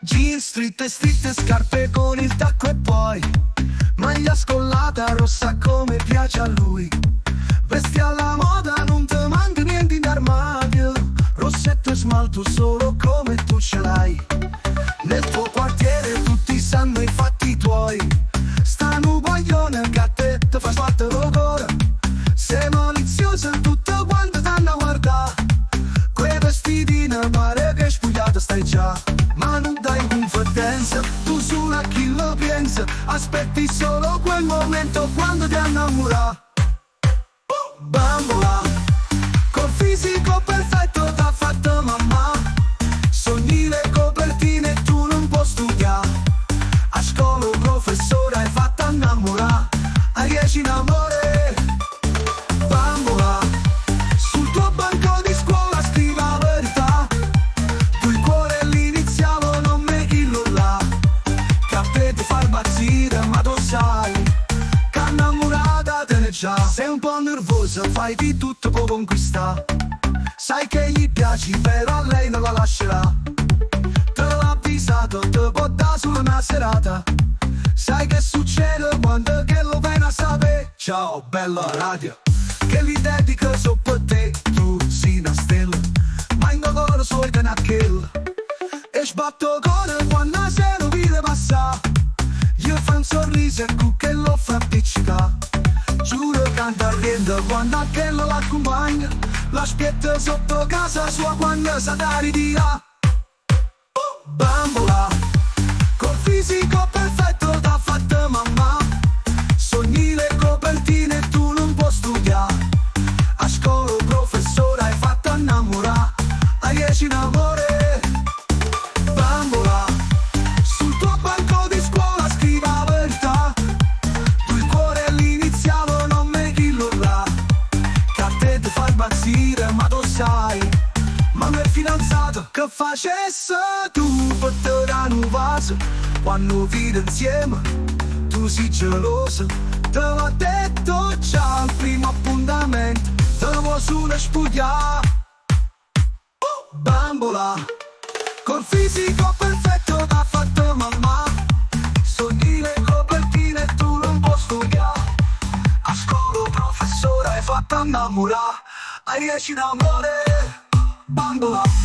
Jeans stritte, scarpe con il tacco e poi maglia scollata rossa come piace a lui. Vesti alla moda, non te manca niente in armadio. Rossetto e smalto solo come tu ce l'hai. Nel tuo quartiere tutti sanno i fatti tuoi. Sta un guaglione che a te ti fa sbattere l'ora. Sei maliziosa, tutto quanto t'hanno a guardare. Quei vestitini pare che spogliata stai già. Ma non dai confidenza, tu solo a chi lo pensa. Aspetti solo quel momento quando ti innamora. Bambola, col fisico perfetto t'ha fatto mamma. Sogni le copertine e tu non puoi studiare. A scuola un professore hai fatto innamorare. A 10 in amore. Bambola, sul tuo banco di scuola scrivi la verità. Tu il cuore l'iniziale non me chillo là. Che a te ti fa impazzire ma tu sai che innamorata te ne già. Sei un po' nervosa, fai di tutto per conquistare. Sai che gli piaci però lei non la lascerà. Te l'ha avvisato, te può dare solo una serata. Sai che succede quando che lo viene a sapere. Ciao bella radio, che li dedica so per te. Tu sei una stella, ma in ancora solo te ne kill. E sbatto cuore quando se lo vede passare. Io fa un sorriso e che lo fa appiccicare. Giuro canta riendo quando anche lo l'accompagna. L'aspetta sotto casa sua quando sa dare di là. Bambola, col fisico perfetto t'ha fatto mamma. Sogni le copertine e tu non puoi studiare. A scuola un professore hai fatto innamorare. A 10 in amore. Bambola, sul tuo banco di scuola scrivi la verità. Tu il cuore l'iniziale non me chillo là. Che a te ti fa impazzire ma tu sai. Ma mio fidanzato che facesse tu per te da un vaso. Quando vide insieme tu sei gelosa. Te l'ho detto già al primo appuntamento. Te lo vuoi solo spugliare. Bambola, col fisico perfetto t'ha fatto mamma. Sogni le copertine e tu non puoi studiare. A scuola professore hai fatto innamorare. A 10 in amore. Bambola.